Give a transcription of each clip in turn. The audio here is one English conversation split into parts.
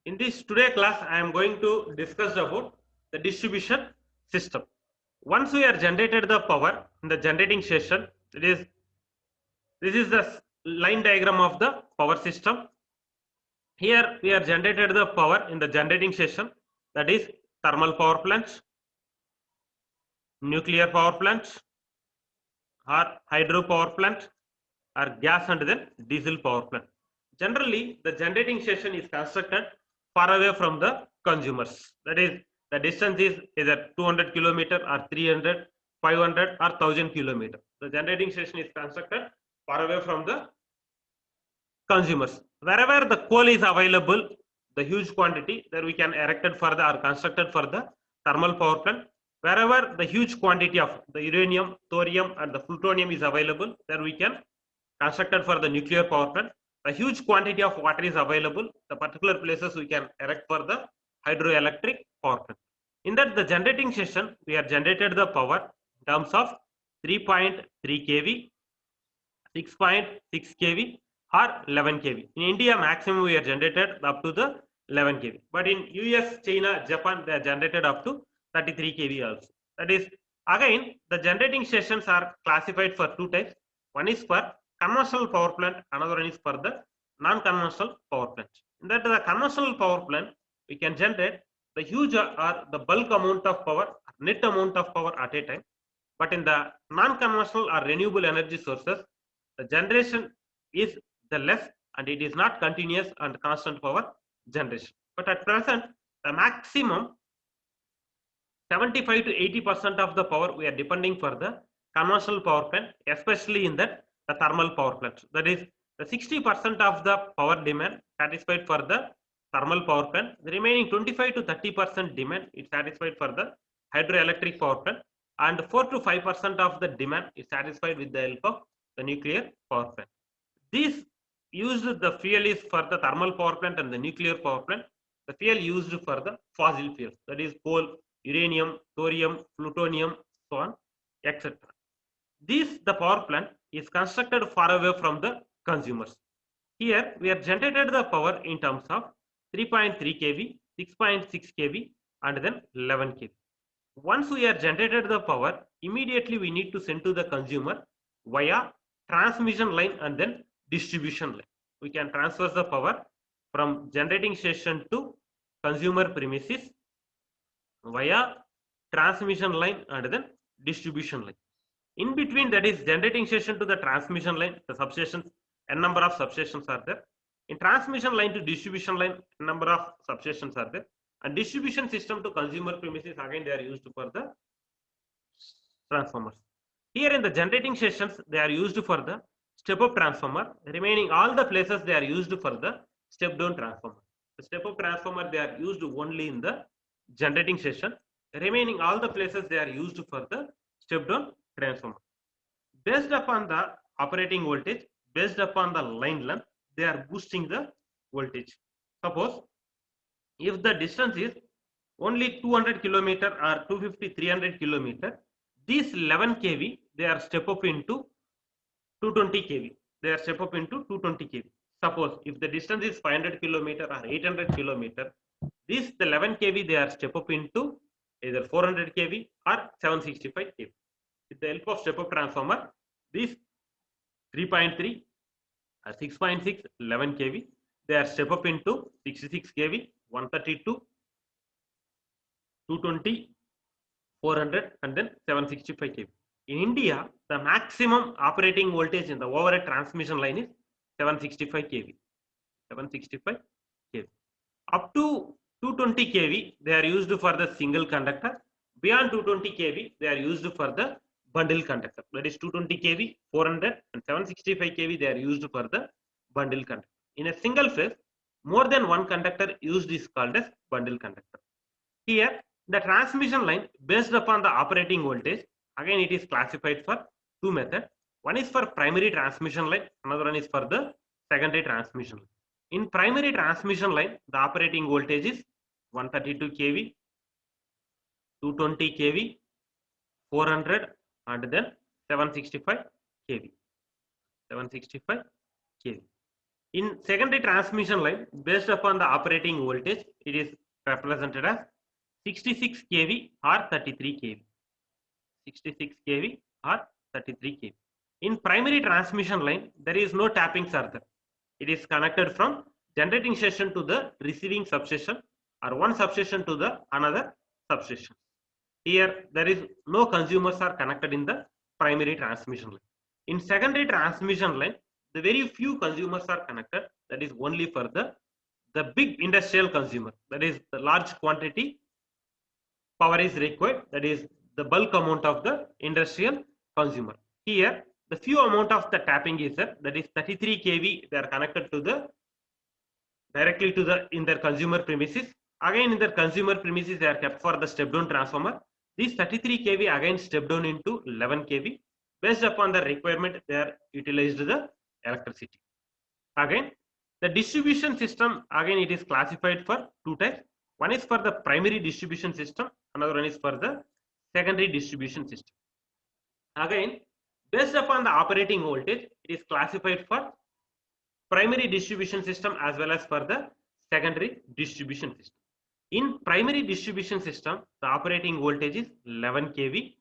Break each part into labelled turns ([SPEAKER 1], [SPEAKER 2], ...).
[SPEAKER 1] In this today class, I am going to discuss about the distribution system. Once we are generated the power in the generating station, this is the line diagram of the power system. Here we are generated the power in the generating station, that is thermal power plants, nuclear power plants, or hydro power plant, or gas and then diesel power plant. Generally, the generating station is constructed far away from the consumers. That is, the distance is either 200 kilometer or 300, 500 or 1000 kilometer. The generating station is constructed far away from the consumers. Wherever the coal is available, the huge quantity, there we can erected for the or constructed for the thermal power plant. Wherever the huge quantity of the uranium, thorium and the plutonium is available, there we can constructed for the nuclear power plant. The huge quantity of water is available. The particular places we can erect for the hydroelectric power plant. In that, the generating station, we are generated the power in terms of 3.3 kV, 6.6 kV or 11 kV. In India, maximum we are generated up to the 11 kV. But in US, China, Japan, they are generated up to 33 kV also. That is, again, the generating stations are classified for two types. One is for conventional power plant, another one is for the non-conventional power plant. In that, the conventional power plant, we can generate the huge or the bulk amount of power, net amount of power at a time. But in the non-conventional or renewable energy sources, the generation is the less and it is not continuous and constant power generation. But at present, the maximum 75 to 80% of the power we are depending for the conventional power plant, especially in that the thermal power plant. That is, the 60% of the power demand satisfied for the thermal power plant. The remaining 25 to 30% demand is satisfied for the hydroelectric power plant, and 4 to 5% of the demand is satisfied with the help of the nuclear power plant. These used the fuel is for the thermal power plant and the nuclear power plant. The fuel used for the fossil fuels, that is coal, uranium, thorium, plutonium, so on, etc. This the power plant is constructed far away from the consumers. Here we are generated the power in terms of 3.3 kV, 6.6 kV and then 11 kV. Once we are generated the power, immediately we need to send to the consumer via transmission line and then distribution line. We can transfer the power from generating station to consumer premises via transmission line and then distribution line. In between, that is generating station to the transmission line, the substations, n number of substations are there. In transmission line to distribution line, n number of substations are there. And distribution system to consumer premises, again they are used for the transformers. Here in the generating stations, they are used for the step up transformer. Remaining all the places they are used for the step down transformer. The step up transformer they are used only in the generating station. Remaining all the places they are used for the step down transformer. Based upon the operating voltage, based upon the line length, they are boosting the voltage. Suppose if the distance is only 200 kilometer or 250, 300 kilometer, these 11 kV they are step up into 220 kV. They are step up into 220 kV. Suppose if the distance is 500 kilometer or 800 kilometer, this the 11 kV they are step up into either 400 kV or 765 kV. With the help of step up transformer, this 3.3 or 6.6, 11 kV, they are step up into 66 kV, 132, 220, 400 and then 765 kV. In India, the maximum operating voltage in the overhead transmission line is 765 kV. 765 kV. Up to 220 kV, they are used for the single conductor. Beyond 220 kV, they are used for the bundle conductor. That is 220 kV, 400 and 765 kV, they are used for the bundle conductor. In a single phase, more than one conductor used is called as bundle conductor. Here, the transmission line based upon the operating voltage, again it is classified for two methods. One is for primary transmission line, another one is for the secondary transmission line. In primary transmission line, the operating voltage is 132 kV, 220 kV, 400 and then 765 kV. 765 kV. In secondary transmission line, based upon the operating voltage, it is represented as 66 kV or 33 kV. 66 kV or 33 kV. In primary transmission line, there is no tapping circuit. It is connected from generating station to the receiving substation or one substation to the another substation. Here, there is no consumers are connected in the primary transmission line. In secondary transmission line, the very few consumers are connected. That is only for the big industrial consumer. That is the large quantity power is required. That is the bulk amount of the industrial consumer. Here, the few amount of the tapping is there. That is 33 kV. They are connected to the directly to the in their consumer premises. Again, in their consumer premises, they are kept for the step down transformer. This 33 kV again step down into 11 kV. Based upon the requirement, they are utilized the electricity. Again, the distribution system, again it is classified for two types. One is for the primary distribution system, another one is for the secondary distribution system. Again, based upon the operating voltage, it is classified for primary distribution system as well as for the secondary distribution system. In primary distribution system, the operating voltage is 11 kV.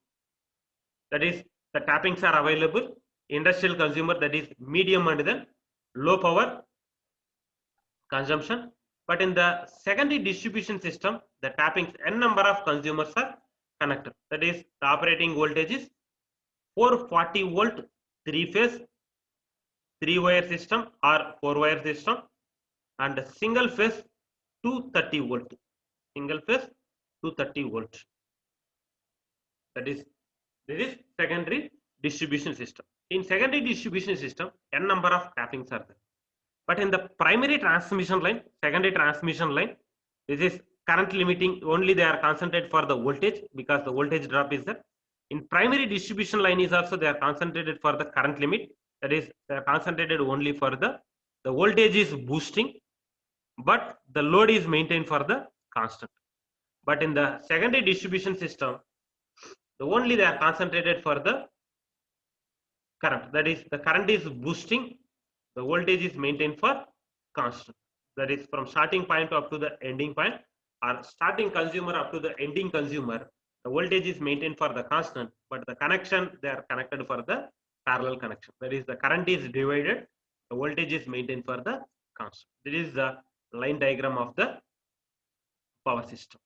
[SPEAKER 1] That is, the tappings are available. Industrial consumer, that is medium and then low power consumption. But in the secondary distribution system, the tappings n number of consumers are connected. That is, the operating voltage is 440 volt 3-phase 3-wire system or 4-wire system, and a single phase 230 volt. Single phase 230 volt. That is, this is secondary distribution system. In secondary distribution system, n number of tappings are there. But in the primary transmission line, secondary transmission line, this is current limiting. Only they are concentrated for the voltage because the voltage drop is there. In primary distribution line is also they are concentrated for the current limit. That is, they are concentrated only for the voltage is boosting, but the load is maintained for the constant. But in the secondary distribution system, only they are concentrated for the current. That is, the current is boosting, the voltage is maintained for constant. That is, from starting point up to the ending point, or starting consumer up to the ending consumer, the voltage is maintained for the constant, but the connection, they are connected for the parallel connection. That is, the current is divided, the voltage is maintained for the constant. This is the line diagram of the power system.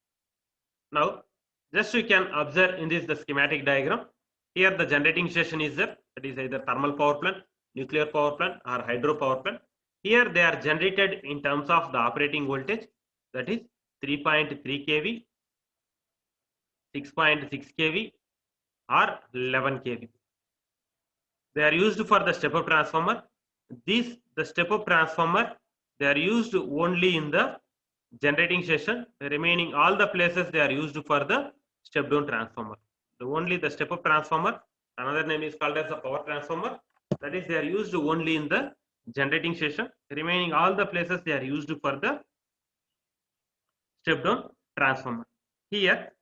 [SPEAKER 1] Now, just you can observe in this the schematic diagram. Here the generating station is there. That is either thermal power plant, nuclear power plant, or hydro power plant. Here they are generated in terms of the operating voltage. That is 3.3 kV, 6.6 kV, or 11 kV. They are used for the step-up transformer. The step-up transformer, they are used only in the generating station. The remaining all the places they are used for the step-down transformer. Only the step-up transformer, another name is called as the power transformer. That is, they are used only in the generating station. Remaining all the places they are used for the step-down transformer. Here,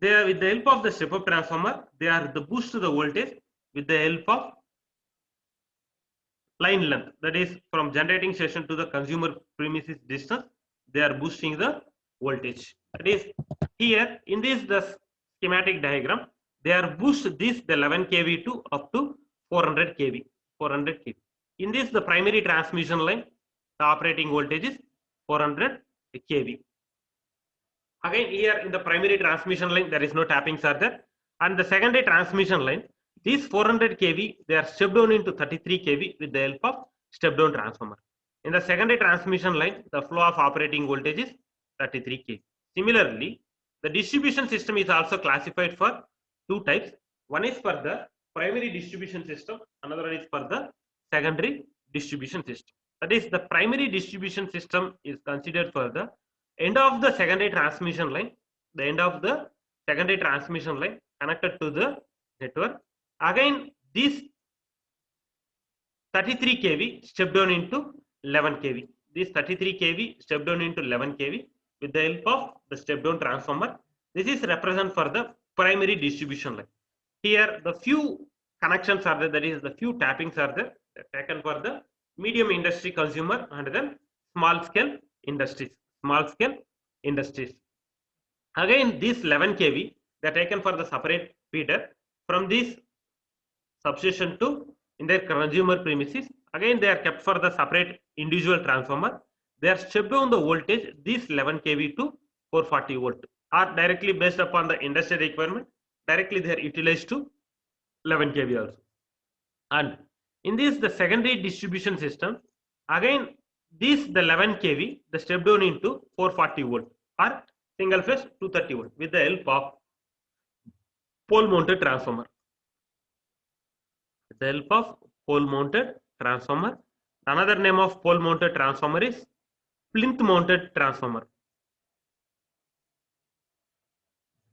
[SPEAKER 1] they are with the help of the step-up transformer, they are the boost to the voltage with the help of line length. That is, from generating station to the consumer premises distance, they are boosting the voltage. That is, here in this the schematic diagram, they are boost this the 11 kV to up to 400 kV. 400 kV. In this the primary transmission line, the operating voltage is 400 kV. Again, here in the primary transmission line, there is no tappings are there. And the secondary transmission line, these 400 kV, they are stepped down into 33 kV with the help of step down transformer. In the secondary transmission line, the flow of operating voltage is 33 kV. Similarly, the distribution system is also classified for two types. One is for the primary distribution system, another one is for the secondary distribution system. That is, the primary distribution system is considered for the end of the secondary transmission line, the end of the secondary transmission line connected to the network. Again, this 33 kV step down into 11 kV. This 33 kV step down into 11 kV with the help of the step down transformer. This is represent for the primary distribution line. Here, the few connections are there, that is, the few tappings are there taken for the medium industry consumer, and then small scale industries. Small scale industries. Again, these 11 kV they are taken for the separate feeder from this substation to in their consumer premises. Again, they are kept for the separate individual transformer. They are stepped down the voltage, these 11 kV to 440 volt are directly based upon the industry requirement. Directly they are utilized to 11 kV also. And in this, the secondary distribution system, again, this the 11 kV, the step down into 440 volt or single phase 230 volt with the help of pole mounted transformer. With the help of pole mounted transformer. Another name of pole mounted transformer is plinth mounted transformer.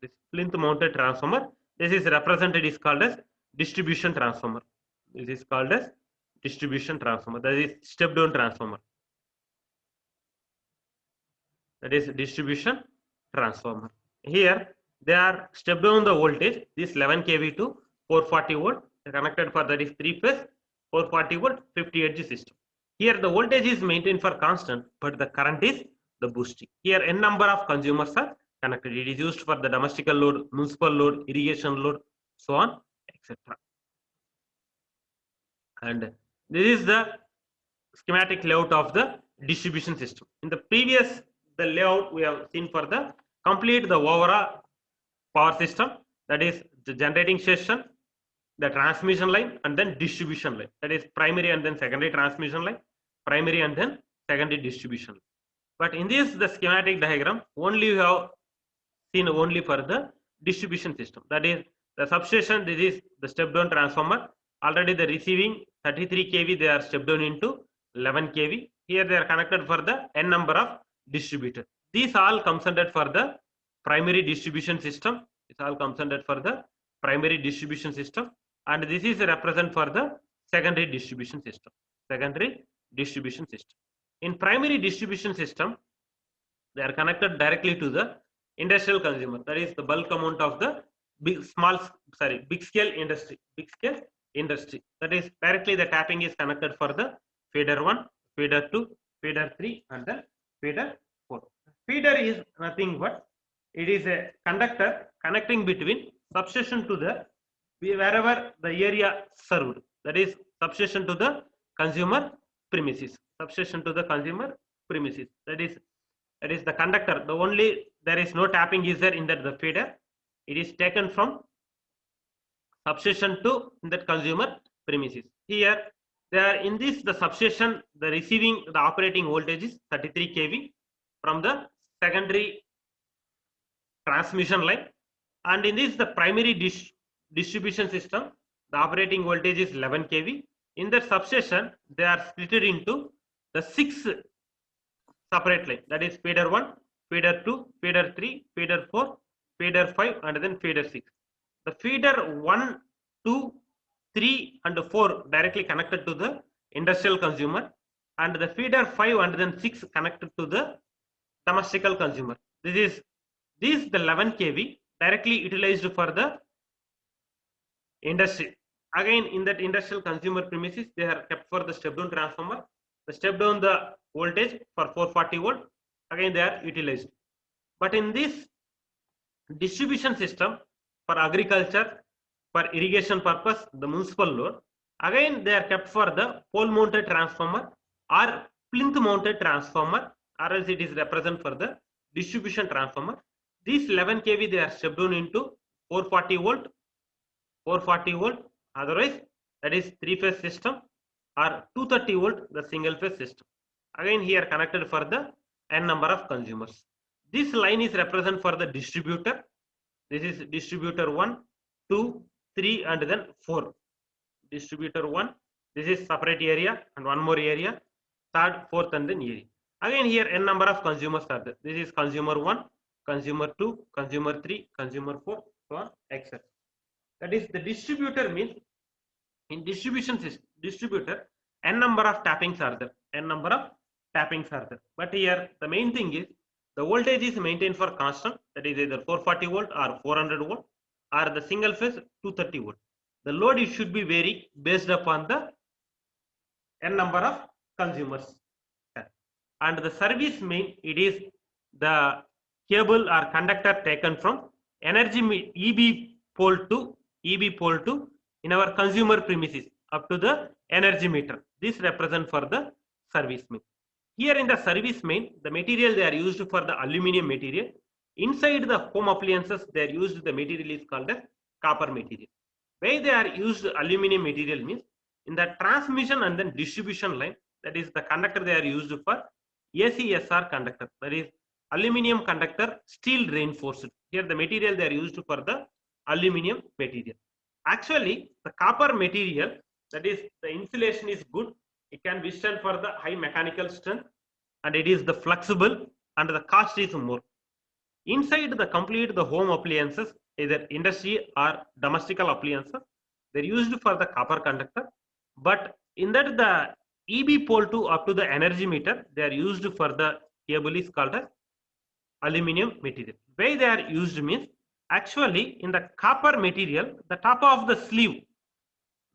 [SPEAKER 1] This plinth mounted transformer, this is represented is called as distribution transformer. This is called as distribution transformer. That is step down transformer. That is distribution transformer. Here they are step down the voltage. This 11 kV to 440 volt connected for that is 3 phase 440 volt 50 Hz system. Here the voltage is maintained for constant, but the current is the boosting. Here n number of consumers are connected. It is used for the domestic load, municipal load, irrigation load, so on, etc. And this is the schematic layout of the distribution system. In the previous the layout we have seen for the complete the overall power system, that is the generating station, the transmission line, and then distribution line, that is primary and then secondary transmission line, primary and then secondary distribution line. But in this the schematic diagram only we have seen only for the distribution system, that is the substation. This is the step down transformer. Already the receiving 33 kV they are stepped down into 11 kV. Here they are connected for the n number of distributor. These all comes under for the primary distribution system. It all comes under for the primary distribution system, and this is represent for the secondary distribution system. Secondary distribution system. In primary distribution system, they are connected directly to the industrial consumer. That is the bulk amount of the big scale industry. Big scale industry. That is directly the tapping is connected for the feeder 1, feeder 2, feeder 3, and then feeder 4. Feeder is nothing but it is a conductor connecting between substation to the wherever the area served. That is substation to the consumer premises. Substation to the consumer premises. That is the conductor. The only there is no tapping is there in that the feeder. It is taken from substation to that consumer premises. Here they are in this the substation, the receiving the operating voltage is 33 kV from the secondary transmission line, and in this the primary distribution system the operating voltage is 11 kV. In the substation they are split into the 6 separate line, that is feeder 1, feeder 2, feeder 3, feeder 4, feeder 5, and then feeder 6. The feeder 1, 2, 3 and 4 directly connected to the industrial consumer, and the feeder 5 and then 6 connected to the domestical consumer. This the 11 kV directly utilized for the industry. Again in that industrial consumer premises they are kept for the step down transformer. The step down the voltage for 440 volt, again they are utilized. But in this distribution system for agriculture, for irrigation purpose, the municipal load, again they are kept for the pole mounted transformer or plinth mounted transformer, or else it is represent for the distribution transformer. These 11 kV they are stepped down into 440 volt, otherwise that is 3-phase system, or 230 volt the single phase system. Again here connected for the n number of consumers. This line is represent for the distributor. This is distributor 1, 2, 3 and then 4. Distributor 1, this is separate area and one more area, third, fourth and then area. Again here n number of consumers are there. This is consumer 1, consumer 2, consumer 3, consumer 4, so on, etc. That is the distributor means in distribution system, distributor n number of tappings are there. N number of tappings are there. But here the main thing is the voltage is maintained for constant, that is either 440 volt or 400 volt or the single phase 230 volt. The load it should be vary based upon the n number of consumers. And the service main, it is the cable or conductor taken from EB pole to in our consumer premises up to the energy meter. This represent for the service main. Here in the service main, the material they are used for the aluminum material. Inside the home appliances, they are used, the material is called as copper material. Why they are used aluminum material means in the transmission and then distribution line, that is the conductor they are used for ACSR conductor, that is aluminum conductor steel reinforced. Here the material they are used for the aluminum material. Actually, the copper material, that is the insulation is good. It can withstand for the high mechanical strength, and it is the flexible, and the cost is more. Inside the complete the home appliances, either industry or domestical appliances, they're used for the copper conductor. But in that the EB pole to up to the energy meter, they are used for the cable is called as aluminum material. Why they are used means actually in the copper material, the top of the sleeve,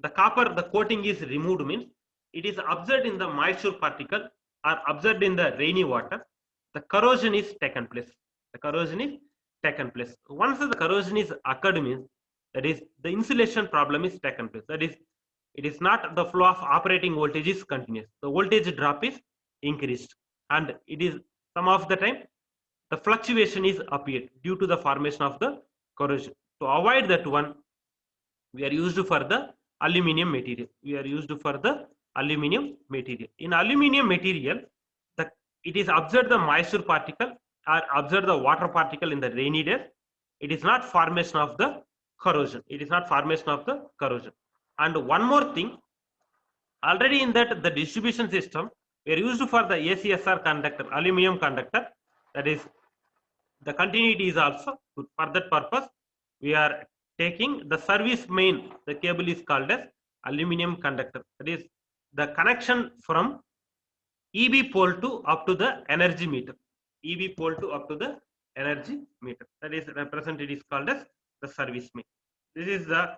[SPEAKER 1] the copper, the coating is removed means it is absorbed in the moisture particle or absorbed in the rainy water. The corrosion is taken place. The corrosion is taken place. Once the corrosion is occurred means that is the insulation problem is taken place. That is, it is not the flow of operating voltage is continuous. The voltage drop is increased, and it is some of the time the fluctuation is appeared due to the formation of the corrosion. To avoid that one, we are used for the aluminum material. We are used for the aluminum material. In aluminum material, it is absorbed the moisture particle or absorb the water particle in the rainy days. It is not formation of the corrosion. It is not formation of the corrosion. And one more thing, already in that the distribution system, we are used for the ACSR conductor, aluminum conductor. That is, the continuity is also good. For that purpose, we are taking the service main. The cable is called as aluminum conductor. That is the connection from EB pole to up to the energy meter. EB pole to up to the energy meter. That is represented is called as the service main. This is the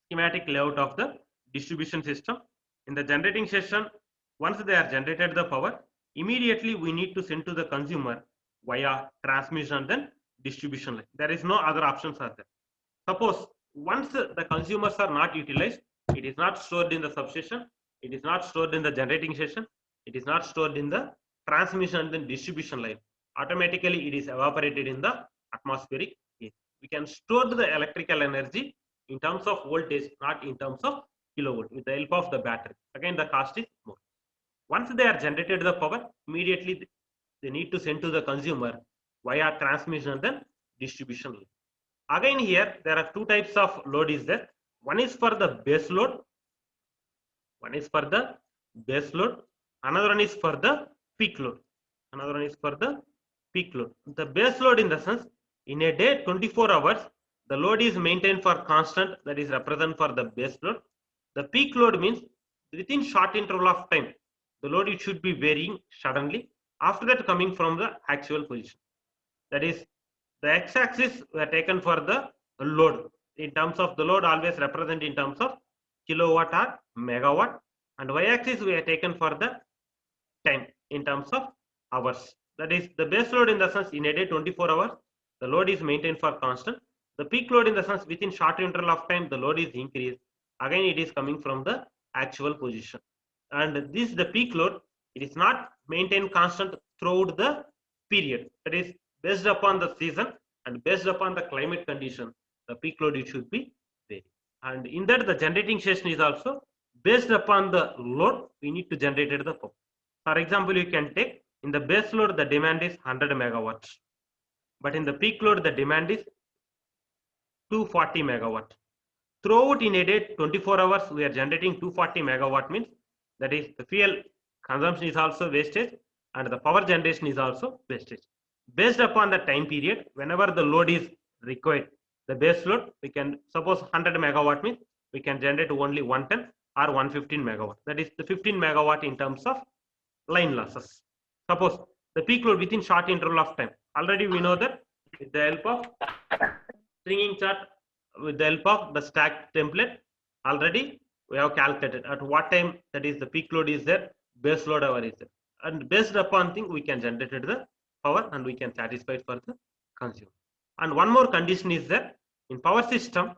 [SPEAKER 1] schematic layout of the distribution system. In the generating session, once they are generated the power, immediately we need to send to the consumer via transmission and then distribution line. There is no other options are there. Suppose once the consumers are not utilized, it is not stored in the substation, it is not stored in the generating session, it is not stored in the transmission and then distribution line. Automatically it is evaporated in the atmospheric air. We can store the electrical energy in terms of voltage, not in terms of kilovolt, with the help of the battery. Again, the cost is more. Once they are generated the power, immediately they need to send to the consumer via transmission and then distribution line. Again, here there are two types of load is there. One is for the base load. One is for the base load. Another one is for the peak load. Another one is for the peak load. The base load in the sense, in a day 24 hours, the load is maintained for constant, that is represent for the base load. The peak load means within short interval of time, the load it should be varying suddenly. After that, coming from the actual position. That is, the x-axis were taken for the load. In terms of the load, always represent in terms of kilowatt or megawatt. And y-axis we are taken for the time in terms of hours. That is, the base load in the sense in a day 24 hours, the load is maintained for constant. The peak load in the sense within short interval of time, the load is increased. Again, it is coming from the actual position. And this, the peak load, it is not maintained constant throughout the period. That is based upon the season and based upon the climate condition, the peak load it should be varied. And in that, the generating station is also based upon the load, we need to generate the power. For example, you can take in the base load, the demand is 100 megawatts. But in the peak load, the demand is 240 megawatt. Throughout in a day 24 hours, we are generating 240 megawatt means that is the fuel consumption is also wastage and the power generation is also wastage. Based upon the time period, whenever the load is required, the base load, we can suppose 100 megawatt means we can generate only 110 or 115 megawatt. That is the 15 megawatt in terms of line losses. Suppose the peak load within short interval of time. Already we know that with the help of stringing chart, with the help of the stack template, already we have calculated at what time that is the peak load is there. base load hour is there, and based upon thing we can generate the power and we can satisfy it for the consumer. And one more condition is that in power system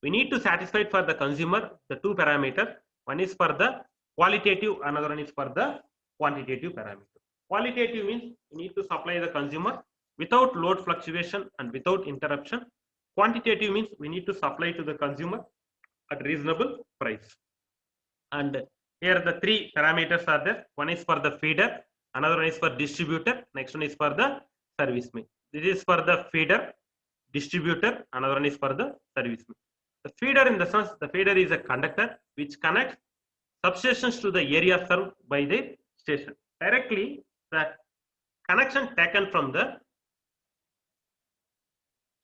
[SPEAKER 1] we need to satisfy it for the consumer the two parameters. One is for the qualitative, another one is for the quantitative parameter. Qualitative means we need to supply the consumer without load fluctuation and without interruption. Quantitative means we need to supply to the consumer at reasonable price. And here the three parameters are there. One is for the feeder, another one is for distributor, next one is for the serviceman. This is for the feeder, distributor, another one is for the serviceman. The feeder, in the sense, the feeder is a conductor which connects substations to the area served by the station. Directly, the connection taken from the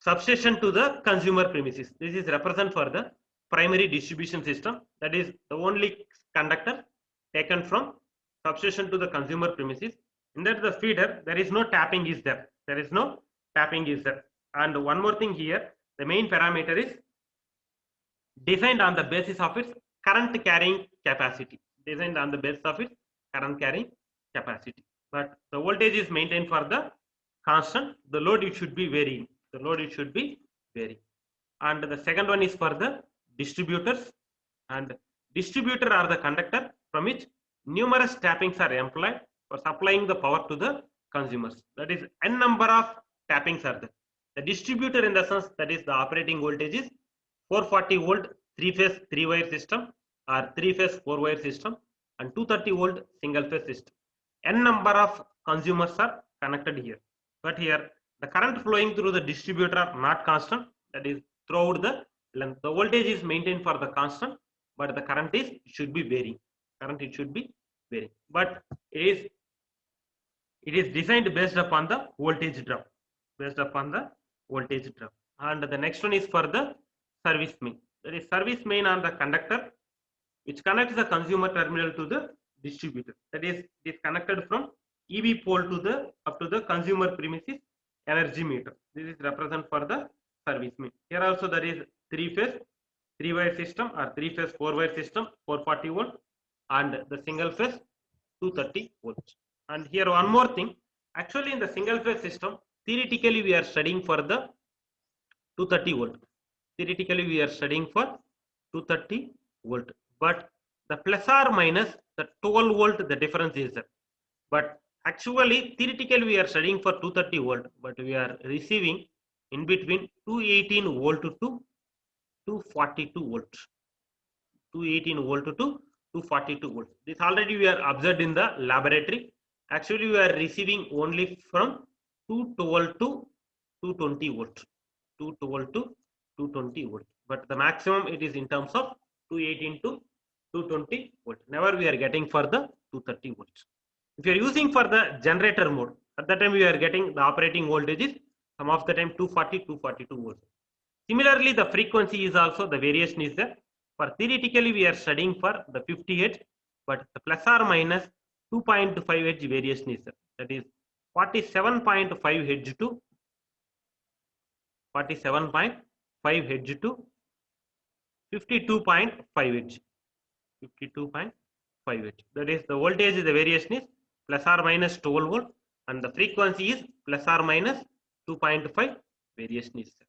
[SPEAKER 1] substation to the consumer premises. This is represent for the primary distribution system. That is the only conductor taken from substation to the consumer premises. In that the feeder, there is no tapping is there. There is no tapping is there. And one more thing here, the main parameter is designed on the basis of its current carrying capacity. Designed on the basis of its current carrying capacity. But the voltage is maintained for the constant. The load it should be varying. The load it should be varying. And the second one is for the distributors. And distributor are the conductor from which numerous tappings are employed for supplying the power to the consumers. That is n number of tappings are there. The distributor, in the sense, that is the operating voltage is 440 volt 3-phase 3-wire system or 3-phase 4-wire system and 230 volt single phase system. N number of consumers are connected here. But here the current flowing through the distributor are not constant. That is throughout the length. The voltage is maintained for the constant, but the current is should be varying. Current it should be varying. But it is designed based upon the voltage drop. Based upon the voltage drop. And the next one is for the service main. That is service main on the conductor which connects the consumer terminal to the distributor. That is, it is connected from EV pole to the up to the consumer premises energy meter. This is represent for the service main. Here also there is 3-phase 3-wire system or 3-phase 4-wire system 440 volt and the single phase 230 volts. And here one more thing. Actually, in the single phase system, theoretically we are studying for the 230 volt. Theoretically we are studying for 230 volt. But the plus or minus the 12 volt, the difference is there. But actually, theoretically we are studying for 230 volt, but we are receiving in between 218 volt to 242 volt. 218 volt to 242 volt. This already we are observed in the laboratory. Actually, we are receiving only from 212 to 220 volt. 212 to 220 volt. But the maximum it is in terms of 218 to 220 volt. Never we are getting for the 230 volts. If you are using for the generator mode, at that time we are getting the operating voltage is some of the time 240, 242 volts. Similarly, the frequency is also the variation is there. For theoretically, we are studying for the 50 Hz, but the plus or minus 2.5 Hz variation is there. That is 47.5 Hz to 47.5 Hz to 52.5 Hz. 52.5 Hz. That is the voltage, the variation is plus or minus 12 volt and the frequency is plus or minus 2.5 variation is there.